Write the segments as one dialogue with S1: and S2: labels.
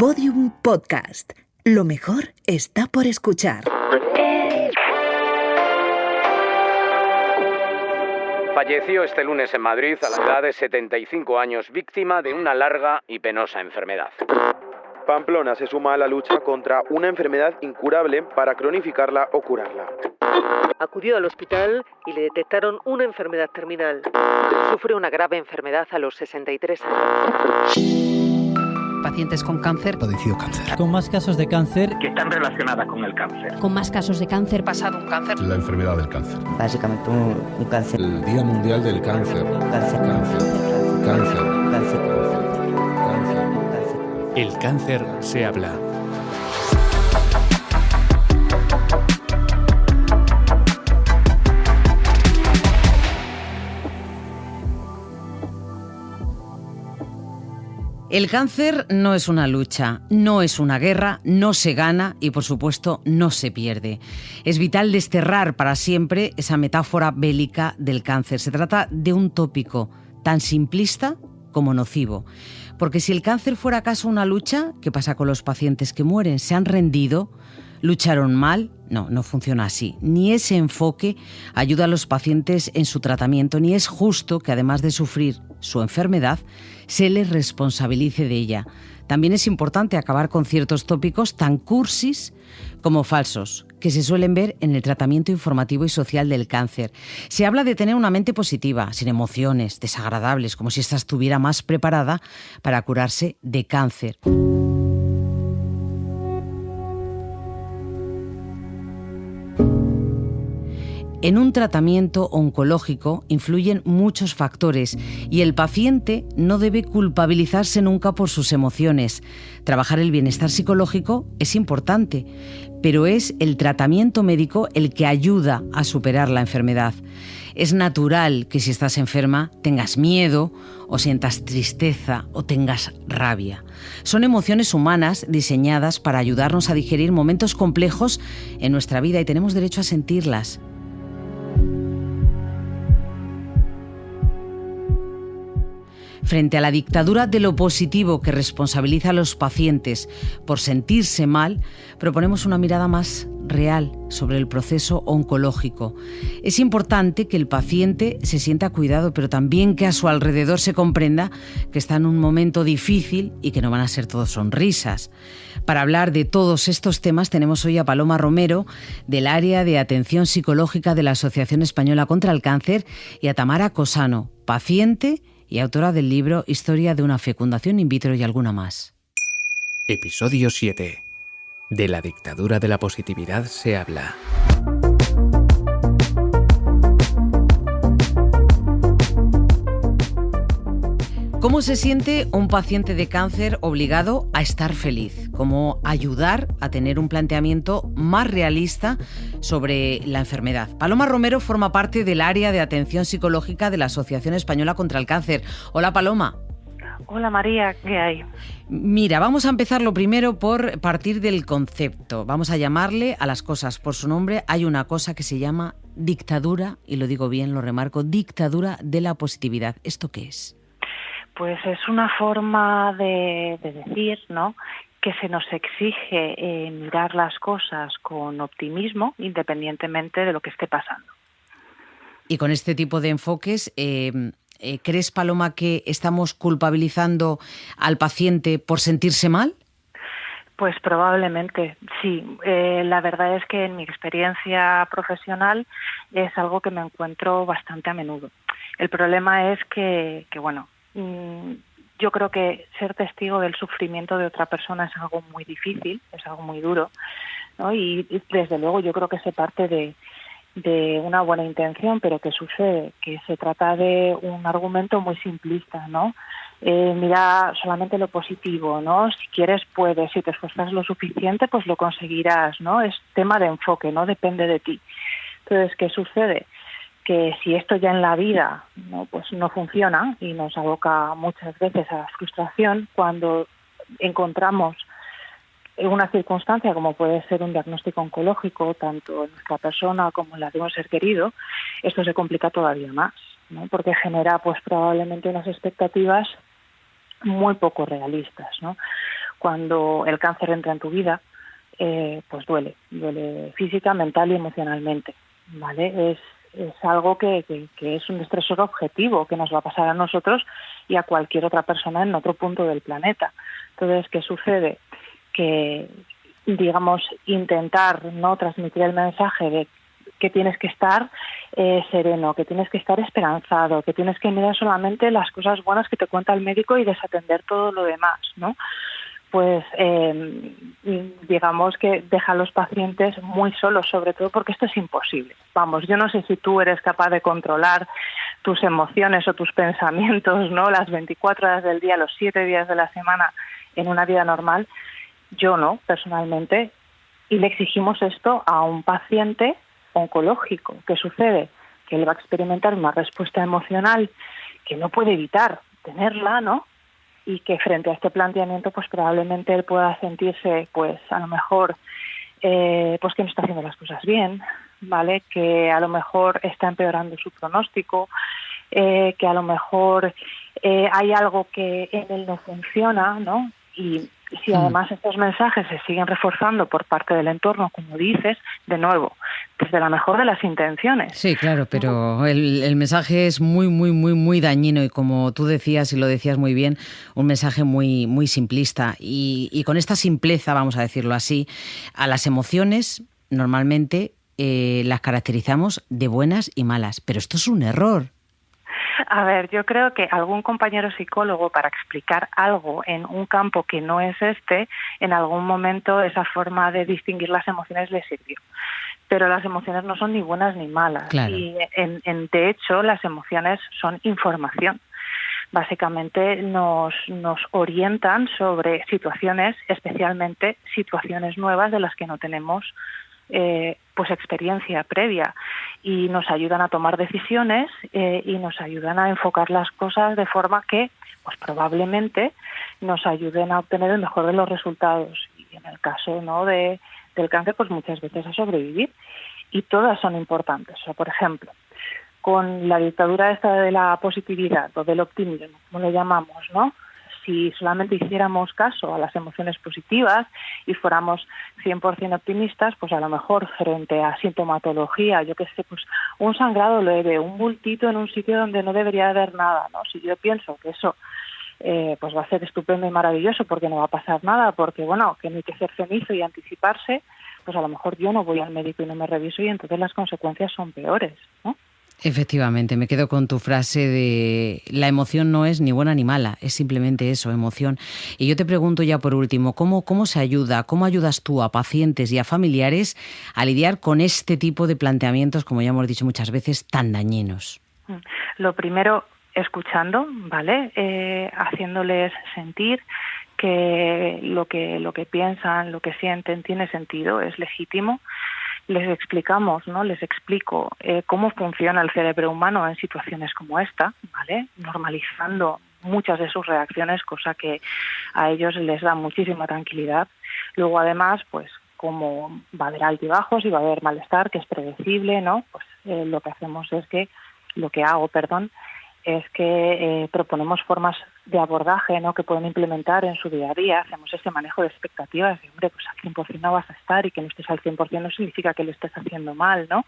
S1: Podium Podcast. Lo mejor está por escuchar.
S2: Falleció este lunes en Madrid a la edad de 75 años, víctima de una larga y penosa enfermedad.
S3: Pamplona se suma a la lucha contra una enfermedad incurable para cronificarla o curarla.
S4: Acudió al hospital y le detectaron una enfermedad terminal. Sufre una grave enfermedad a los 63 años.
S5: Pacientes con cáncer.
S6: Padeció cáncer.
S7: Con más casos de cáncer.
S8: Que están relacionadas con el cáncer.
S5: Con más casos de cáncer. Pasado un cáncer.
S6: La enfermedad del cáncer.
S9: Básicamente un cáncer.
S6: El Día Mundial del Cáncer.
S9: Cáncer.
S10: El cáncer se habla.
S5: El cáncer no es una lucha, no es una guerra, no se gana y, por supuesto, no se pierde. Es vital desterrar para siempre esa metáfora bélica del cáncer. Se trata de un tópico tan simplista como nocivo. Porque si el cáncer fuera acaso una lucha, ¿qué pasa con los pacientes que mueren? ¿Se han rendido? ¿Lucharon mal? No funciona así. Ni ese enfoque ayuda a los pacientes en su tratamiento, ni es justo que además de sufrir su enfermedad, se les responsabilice de ella. También es importante acabar con ciertos tópicos tan cursis como falsos, que se suelen ver en el tratamiento informativo y social del cáncer. Se habla de tener una mente positiva, sin emociones desagradables, como si ésta estuviera más preparada para curarse de cáncer. En un tratamiento oncológico influyen muchos factores y el paciente no debe culpabilizarse nunca por sus emociones. Trabajar el bienestar psicológico es importante, pero es el tratamiento médico el que ayuda a superar la enfermedad. Es natural que si estás enferma tengas miedo o sientas tristeza o tengas rabia. Son emociones humanas diseñadas para ayudarnos a digerir momentos complejos en nuestra vida y tenemos derecho a sentirlas. Frente a la dictadura de lo positivo que responsabiliza a los pacientes por sentirse mal, proponemos una mirada más real sobre el proceso oncológico. Es importante que el paciente se sienta cuidado, pero también que a su alrededor se comprenda que está en un momento difícil y que no van a ser todos sonrisas. Para hablar de todos estos temas tenemos hoy a Paloma Romero, del área de atención psicológica de la Asociación Española contra el Cáncer, y a Tamara Cosano, paciente y autora del libro Historia de una fecundación in vitro y alguna más.
S10: Episodio 7. De la dictadura de la positividad se habla.
S5: ¿Cómo se siente un paciente de cáncer obligado a estar feliz? ¿Cómo ayudar a tener un planteamiento más realista sobre la enfermedad? Paloma Romero forma parte del área de atención psicológica de la Asociación Española contra el Cáncer. Hola, Paloma.
S11: Hola, María, ¿qué hay?
S5: Mira, vamos a empezar lo primero por partir del concepto. Vamos a llamarle a las cosas por su nombre. Hay una cosa que se llama dictadura, y lo digo bien, lo remarco, dictadura de la positividad. ¿Esto qué es?
S11: Pues es una forma de decir, ¿no?, que se nos exige mirar las cosas con optimismo, independientemente de lo que esté pasando.
S5: Y con este tipo de enfoques, ¿crees, Paloma, que estamos culpabilizando al paciente por sentirse mal?
S11: Pues probablemente, sí. La verdad es que en mi experiencia profesional es algo que me encuentro bastante a menudo. El problema es que bueno, yo creo que ser testigo del sufrimiento de otra persona es algo muy difícil, es algo muy duro, ¿no? Y desde luego yo creo que se parte de una buena intención, pero ¿qué sucede? Que se trata de un argumento muy simplista, ¿no? Mira solamente lo positivo, ¿no? Si quieres, puedes, si te esfuerzas lo suficiente, pues lo conseguirás, ¿no? Es tema de enfoque, no depende de ti. Entonces, ¿qué sucede? Que si esto ya en la vida pues no funciona y nos aboca muchas veces a la frustración, cuando encontramos una circunstancia como puede ser un diagnóstico oncológico, tanto en nuestra persona como en la de un ser querido, esto se complica todavía más, ¿no? Porque genera pues probablemente unas expectativas muy poco realistas, ¿no? cuando el cáncer entra en tu vida, pues duele física, mental y emocionalmente, ¿vale? Es algo que es un estresor objetivo que nos va a pasar a nosotros y a cualquier otra persona en otro punto del planeta. Entonces, ¿qué sucede? Que, digamos, intentar no transmitir el mensaje de que tienes que estar sereno, que tienes que estar esperanzado, que tienes que mirar solamente las cosas buenas que te cuenta el médico y desatender todo lo demás, ¿no? Pues digamos que deja a los pacientes muy solos, sobre todo porque esto es imposible. Vamos, yo no sé si tú eres capaz de controlar tus emociones o tus pensamientos, ¿no? Las 24 horas del día, los 7 días de la semana en una vida normal. Yo no, personalmente, y le exigimos esto a un paciente oncológico. ¿Qué sucede? Que él va a experimentar una respuesta emocional que no puede evitar tenerla, ¿no? Y que frente a este planteamiento, pues probablemente él pueda sentirse, pues a lo mejor, pues que no está haciendo las cosas bien, ¿vale? Que a lo mejor está empeorando su pronóstico, que a lo mejor hay algo que en él no funciona, ¿no? Y si además estos mensajes se siguen reforzando por parte del entorno, como dices, de nuevo, desde la mejor de las intenciones.
S5: Sí, claro, pero el mensaje es muy, muy, muy, muy dañino y como tú decías y lo decías muy bien, un mensaje muy, muy simplista. Y con esta simpleza, vamos a decirlo así, a las emociones normalmente las caracterizamos de buenas y malas, pero esto es un error.
S11: A ver, yo creo que algún compañero psicólogo, para explicar algo en un campo que no es en algún momento esa forma de distinguir las emociones le sirvió. Pero las emociones no son ni buenas ni malas.
S5: Claro.
S11: Y de hecho, las emociones son información. Básicamente nos orientan sobre situaciones, especialmente situaciones nuevas de las que no tenemos pues experiencia previa, y nos ayudan a tomar decisiones y nos ayudan a enfocar las cosas de forma que pues probablemente nos ayuden a obtener el mejor de los resultados, y en el caso no del cáncer pues muchas veces a sobrevivir, y todas son importantes. O sea, por ejemplo, con la dictadura esta de la positividad o del optimismo, como lo llamamos, ¿no? Si solamente hiciéramos caso a las emociones positivas y fuéramos 100% optimistas, pues a lo mejor frente a sintomatología, yo qué sé, pues un sangrado leve, un bultito en un sitio donde no debería haber nada, ¿no? Si yo pienso que eso pues va a ser estupendo y maravilloso porque no va a pasar nada, porque bueno, que no hay que ser cenizo y anticiparse, pues a lo mejor yo no voy al médico y no me reviso y entonces las consecuencias son peores, ¿no?
S5: Efectivamente, me quedo con tu frase de la emoción no es ni buena ni mala, es simplemente eso, emoción. Y yo te pregunto ya por último, ¿cómo se ayuda, cómo ayudas tú a pacientes y a familiares a lidiar con este tipo de planteamientos, como ya hemos dicho muchas veces, tan dañinos?
S11: Lo primero, escuchando, ¿vale? Haciéndoles sentir que lo que piensan, lo que sienten tiene sentido, es legítimo. Les explicamos, ¿no? Les explico cómo funciona el cerebro humano en situaciones como esta, ¿vale? Normalizando muchas de sus reacciones, cosa que a ellos les da muchísima tranquilidad. Luego, además, pues como va a haber altibajos y va a haber malestar, que es predecible, ¿no? Pues lo que hago es que proponemos formas de abordaje, ¿no? Que pueden implementar en su día a día. Hacemos este manejo de expectativas, y hombre, pues al 100% no vas a estar, y que no estés al 100% no significa que lo estés haciendo mal, ¿no?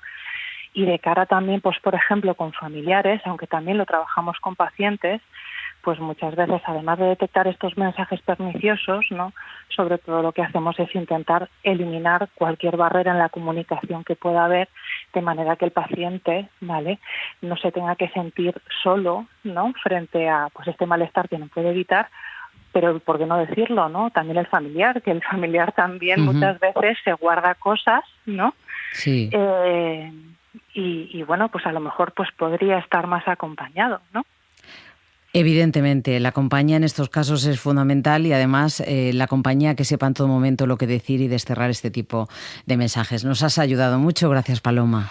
S11: Y de cara también, pues por ejemplo, con familiares, aunque también lo trabajamos con pacientes, pues muchas veces, además de detectar estos mensajes perniciosos, ¿no? Sobre todo lo que hacemos es intentar eliminar cualquier barrera en la comunicación que pueda haber, de manera que el paciente, ¿vale?, no se tenga que sentir solo, ¿no?, frente a pues este malestar que no puede evitar, pero ¿por qué no decirlo, no? También el familiar, que el familiar también muchas veces se guarda cosas, ¿no?
S5: Sí.
S11: Y bueno, pues a lo mejor pues podría estar más acompañado, ¿no?
S5: Evidentemente, la compañía en estos casos es fundamental, y además la compañía que sepa en todo momento lo que decir y desterrar este tipo de mensajes. Nos has ayudado mucho, gracias Paloma.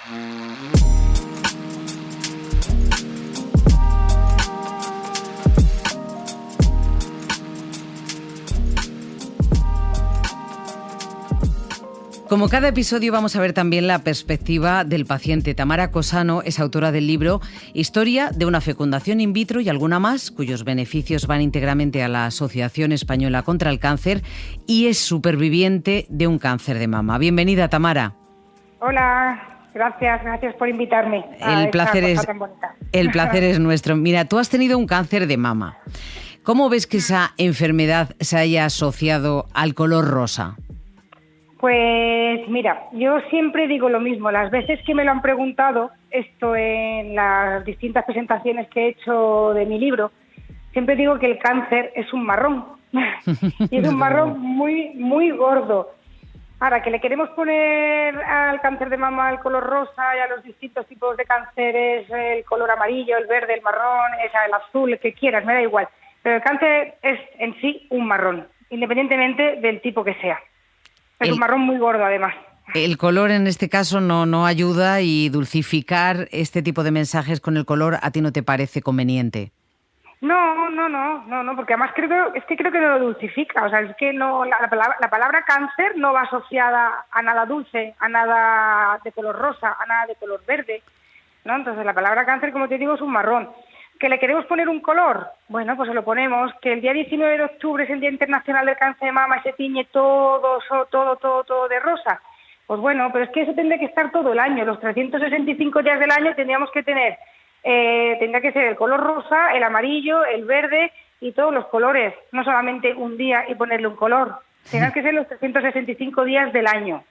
S5: Como cada episodio vamos a ver también la perspectiva del paciente. Tamara Cosano es autora del libro Historia de una fecundación in vitro y alguna más, cuyos beneficios van íntegramente a la Asociación Española contra el Cáncer, y es superviviente de un cáncer de mama. Bienvenida, Tamara.
S7: Hola, gracias por invitarme.
S5: El placer es nuestro. Mira, tú has tenido un cáncer de mama. ¿Cómo ves que esa enfermedad se haya asociado al color rosa?
S7: Pues mira, yo siempre digo lo mismo. Las veces que me lo han preguntado, esto en las distintas presentaciones que he hecho de mi libro, siempre digo que el cáncer es un marrón. Y es un marrón muy gordo. Ahora, que le queremos poner al cáncer de mama el color rosa y a los distintos tipos de cánceres el color amarillo, el verde, el marrón, el azul, el que quieras, me da igual. Pero el cáncer es en sí un marrón, independientemente del tipo que sea. Es un marrón muy gordo, además.
S5: El color en este caso no ayuda, y dulcificar este tipo de mensajes con el color ¿a ti no te parece conveniente?
S7: No, porque además creo que no lo dulcifica. O sea, es que no, la palabra cáncer no va asociada a nada dulce, a nada de color rosa, a nada de color verde, ¿no? Entonces la palabra cáncer, como te digo, es un marrón. ¿Que le queremos poner un color? Bueno, pues se lo ponemos. ¿Que el día 19 de octubre es el Día Internacional del Cáncer de Mama y se tiñe todo de rosa? Pues bueno, pero es que eso tendría que estar todo el año. Los 365 días del año tendría que ser el color rosa, el amarillo, el verde y todos los colores. No solamente un día y ponerle un color. Tendrán que ser los 365 días del año.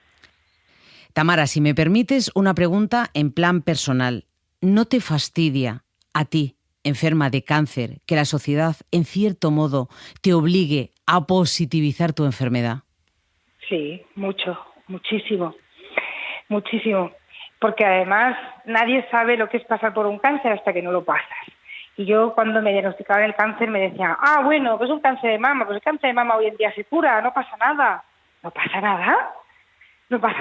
S5: Tamara, si me permites una pregunta en plan personal. ¿No te fastidia a ti, enferma de cáncer, que la sociedad, en cierto modo, te obligue a positivizar tu enfermedad?
S7: Sí, muchísimo. Porque además nadie sabe lo que es pasar por un cáncer hasta que no lo pasas. Y yo, cuando me diagnosticaban el cáncer, me decían, bueno, pues es un cáncer de mama, pues el cáncer de mama hoy en día se cura, no pasa nada. ¿No pasa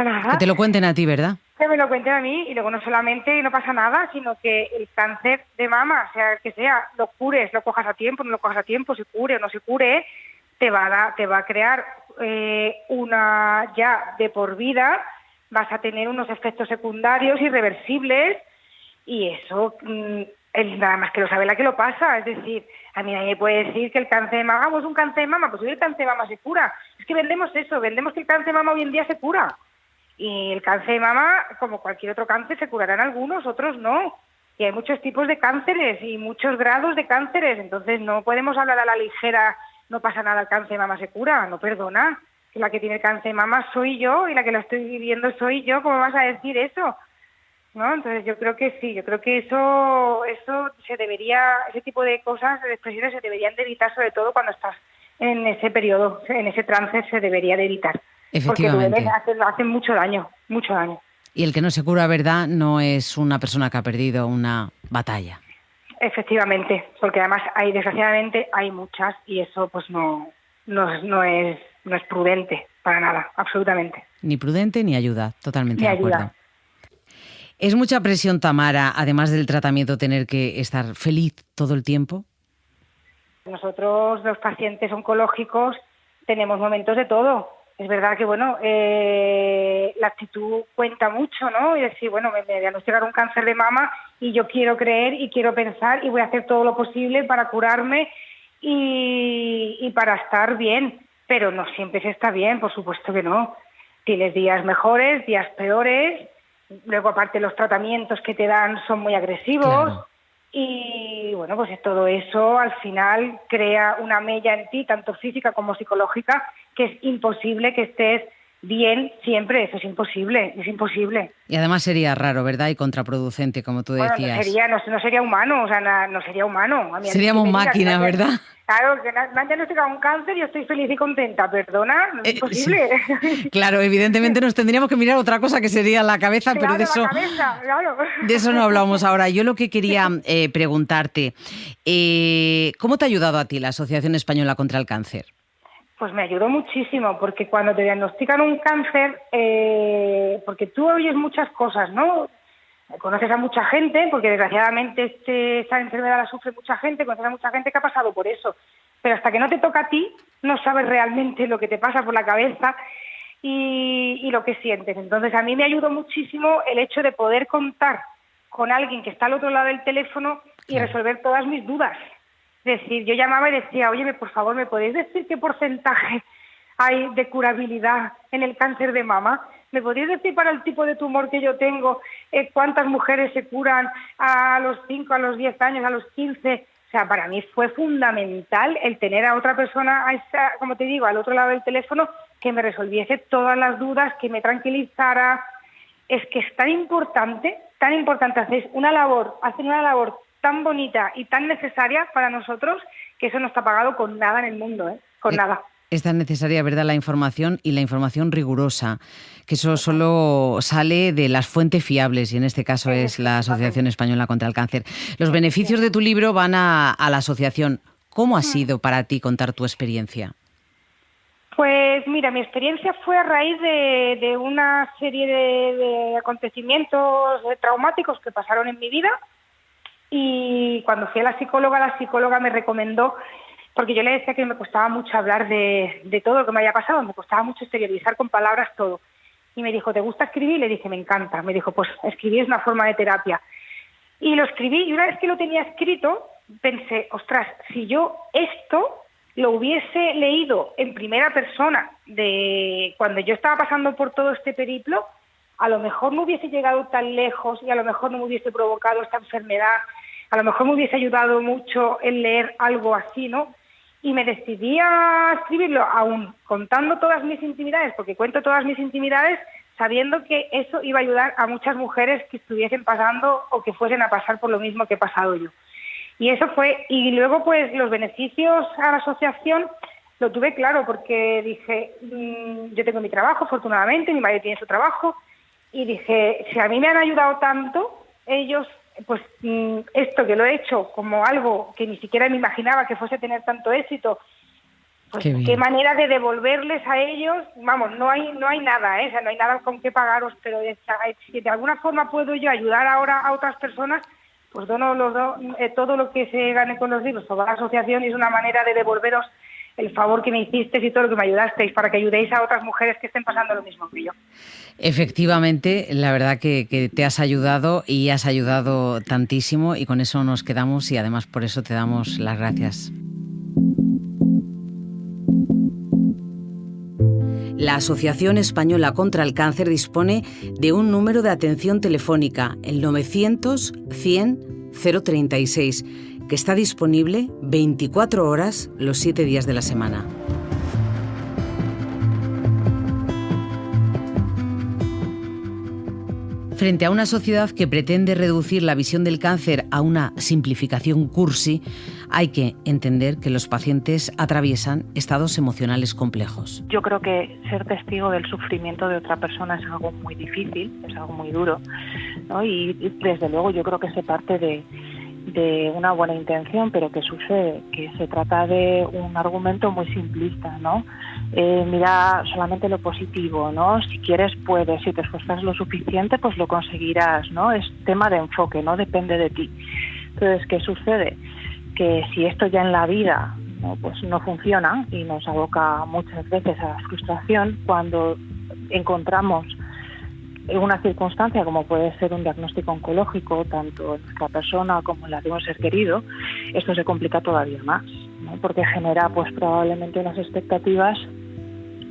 S7: nada?
S5: Que te lo cuenten a ti, ¿verdad?
S7: Que me lo cuenten a mí, y luego no solamente no pasa nada, sino que el cáncer de mama, sea el que sea, lo cures, lo cojas a tiempo, no lo cojas a tiempo, se cure o no se cure, te va a crear una ya de por vida, vas a tener unos efectos secundarios irreversibles, y eso nada más que lo sabe la que lo pasa. Es decir, a mí nadie me puede decir que el cáncer de mama, es un cáncer de mama, pues hoy el cáncer de mama se cura. Es que vendemos que el cáncer de mama hoy en día se cura. Y el cáncer de mama, como cualquier otro cáncer, se curarán algunos, otros no. Y hay muchos tipos de cánceres y muchos grados de cánceres. Entonces no podemos hablar a la ligera, no pasa nada, el cáncer de mama se cura. No, perdona, que la que tiene el cáncer de mama soy yo y la que lo estoy viviendo soy yo. ¿Cómo vas a decir eso? ¿No? Entonces yo creo que sí, yo creo que eso se debería, ese tipo de cosas, de expresiones se deberían de evitar, sobre todo cuando estás en ese periodo, en ese trance se debería de evitar.
S5: Efectivamente.
S7: Porque hace mucho daño.
S5: Y el que no se cura, ¿verdad?, no es una persona que ha perdido una batalla.
S7: Efectivamente, porque además desgraciadamente hay muchas, y eso pues no es prudente para nada, absolutamente.
S5: Ni prudente ni ayuda, totalmente
S7: de
S5: acuerdo. ¿Es mucha presión, Tamara, además del tratamiento, tener que estar feliz todo el tiempo?
S7: Nosotros, los pacientes oncológicos, tenemos momentos de todo. Es verdad que, la actitud cuenta mucho, ¿no? Y decir, me diagnosticaron un cáncer de mama y yo quiero creer y quiero pensar y voy a hacer todo lo posible para curarme y para estar bien. Pero no siempre se está bien, por supuesto que no. Tienes días mejores, días peores. Luego, aparte, los tratamientos que te dan son muy agresivos. Claro. Y pues todo eso al final crea una mella en ti, tanto física como psicológica, que es imposible que estés bien siempre. Eso es imposible.
S5: Y además sería raro, ¿verdad? Y contraproducente, como tú decías.
S7: No sería humano, no sería humano.
S5: Seríamos máquinas, ¿verdad?
S7: Claro, que me han diagnosticado un cáncer y yo estoy feliz y contenta. Perdona, no es imposible.
S5: Sí. Claro, evidentemente nos tendríamos que mirar otra cosa que sería la cabeza,
S7: claro,
S5: pero de eso no hablamos ahora. Yo lo que quería preguntarte, ¿cómo te ha ayudado a ti la Asociación Española contra el Cáncer?
S7: Pues me ayudó muchísimo, porque cuando te diagnostican un cáncer, porque tú oyes muchas cosas, ¿no? Conoces a mucha gente, porque desgraciadamente esta enfermedad la sufre mucha gente, conoces a mucha gente que ha pasado por eso. Pero hasta que no te toca a ti, no sabes realmente lo que te pasa por la cabeza. y lo que sientes. Entonces a mí me ayudó muchísimo el hecho de poder contar con alguien que está al otro lado del teléfono y resolver todas mis dudas. Es decir, yo llamaba y decía, oye, por favor, ¿me podéis decir qué porcentaje hay de curabilidad en el cáncer de mama? ¿Me podéis decir para el tipo de tumor que yo tengo cuántas mujeres se curan a los 5, a los 10 años, a los 15? O sea, para mí fue fundamental el tener a otra persona, como te digo, al otro lado del teléfono, que me resolviese todas las dudas, que me tranquilizara. Es que es tan importante hacer una labor tan bonita y tan necesaria para nosotros, que eso no está pagado con nada en el mundo, con nada.
S5: Es tan necesaria, ¿verdad?, la información y la información rigurosa, que eso solo sale de las fuentes fiables, y en este caso es la Asociación Española contra el Cáncer. Los beneficios de tu libro van a la asociación. ¿Cómo ha sido para ti contar tu experiencia?
S7: Pues mira, mi experiencia fue a raíz de una serie de acontecimientos traumáticos que pasaron en mi vida, y cuando fui a la psicóloga me recomendó, porque yo le decía que me costaba mucho hablar de todo lo que me había pasado, me costaba mucho exteriorizar con palabras todo. Y me dijo, ¿te gusta escribir? Le dije, me encanta. Me dijo, pues escribir es una forma de terapia. Y lo escribí, y una vez que lo tenía escrito, pensé, ostras, si yo esto lo hubiese leído en primera persona de cuando yo estaba pasando por todo este periplo, a lo mejor no hubiese llegado tan lejos y a lo mejor no me hubiese provocado esta enfermedad, a lo mejor me hubiese ayudado mucho el leer algo así, ¿no? Y me decidí a escribirlo aún contando todas mis intimidades, porque cuento todas mis intimidades sabiendo que eso iba a ayudar a muchas mujeres que estuviesen pasando o que fuesen a pasar por lo mismo que he pasado yo. Y eso fue, y luego pues los beneficios a la asociación lo tuve claro, porque dije, yo tengo mi trabajo, afortunadamente, mi marido tiene su trabajo, y dije, si a mí me han ayudado tanto, ellos, pues esto que lo he hecho como algo que ni siquiera me imaginaba que fuese a tener tanto éxito, pues qué manera de devolverles a ellos. Vamos, no hay nada, o sea, no hay nada con qué pagaros, pero si de alguna forma puedo yo ayudar ahora a otras personas, pues dono todo lo que se gane con los libros a la asociación, y es una manera de devolveros el favor que me hicisteis y todo lo que me ayudasteis, para que ayudéis a otras mujeres que estén pasando lo mismo que yo.
S5: Efectivamente, la verdad que te has ayudado, y has ayudado tantísimo, y con eso nos quedamos, y además por eso te damos las gracias. La Asociación Española contra el Cáncer dispone de un número de atención telefónica, el 900 100 036, que está disponible 24 horas los 7 días de la semana. Frente a una sociedad que pretende reducir la visión del cáncer a una simplificación cursi, hay que entender que los pacientes atraviesan estados emocionales complejos.
S11: Yo creo que ser testigo del sufrimiento de otra persona es algo muy difícil, es algo muy duro, ¿no? Y desde luego yo creo que se parte de una buena intención, pero ¿qué sucede? Que se trata de un argumento muy simplista, ¿no? Mira solamente lo positivo, ¿no? Si quieres, puedes. Si te esfuerzas lo suficiente, pues lo conseguirás, ¿no? Es tema de enfoque, no depende de ti. Entonces, ¿qué sucede? Que si esto ya en la vida, ¿no?, pues no funciona y nos aboca muchas veces a la frustración, cuando encontramos una circunstancia como puede ser un diagnóstico oncológico, tanto en nuestra persona como en la de un ser querido, esto se complica todavía más, ¿no? Porque genera pues probablemente unas expectativas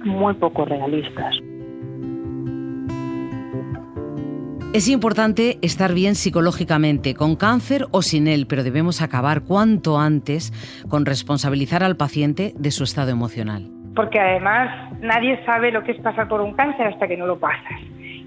S11: muy poco realistas.
S5: Es importante estar bien psicológicamente, con cáncer o sin él, pero debemos acabar cuanto antes con responsabilizar al paciente de su estado emocional.
S7: Porque además nadie sabe lo que es pasar por un cáncer hasta que no lo pasas.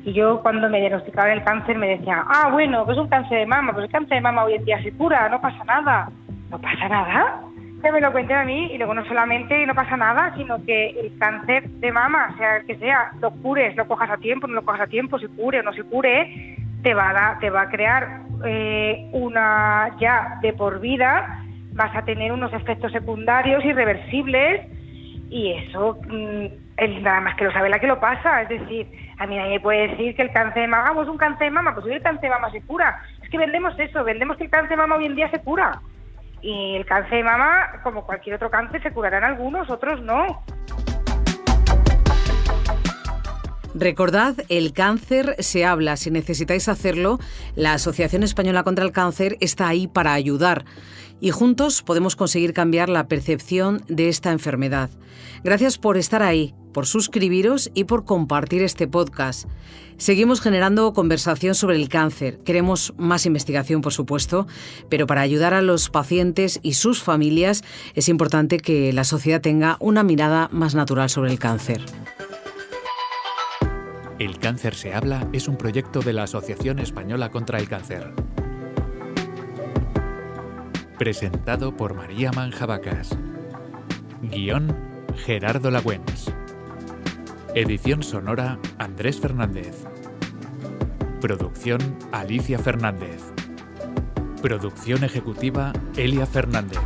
S7: Y yo cuando me diagnosticaban el cáncer me decían, bueno, pues un cáncer de mama, pues el cáncer de mama hoy en día se cura, no pasa nada. ¿No pasa nada? Que me lo cuenten a mí, y luego no solamente no pasa nada, sino que el cáncer de mama, sea el que sea, lo cures, lo cojas a tiempo, no lo cojas a tiempo, se cure o no se cure, te va a crear una ya de por vida, vas a tener unos efectos secundarios irreversibles, y eso nada más que lo sabe la que lo pasa. Es decir, a mí nadie me puede decir que el cáncer de mama, pues un cáncer de mama, pues hoy el cáncer de mama se cura. Es que vendemos eso, vendemos que el cáncer de mama hoy en día se cura. Y el cáncer de mama, como cualquier otro cáncer, se curarán algunos, otros no.
S5: Recordad, El Cáncer se habla. Si necesitáis hacerlo, la Asociación Española contra el Cáncer está ahí para ayudar. Y juntos podemos conseguir cambiar la percepción de esta enfermedad. Gracias por estar ahí, por suscribiros y por compartir este podcast. Seguimos generando conversación sobre el cáncer. Queremos más investigación, por supuesto, pero para ayudar a los pacientes y sus familias es importante que la sociedad tenga una mirada más natural sobre el cáncer.
S10: El Cáncer se habla es un proyecto de la Asociación Española contra el Cáncer. Presentado por María Manjabacas. Guión, Gerardo Lagüens. Edición sonora, Andrés Fernández. Producción, Alicia Fernández. Producción ejecutiva, Elia Fernández.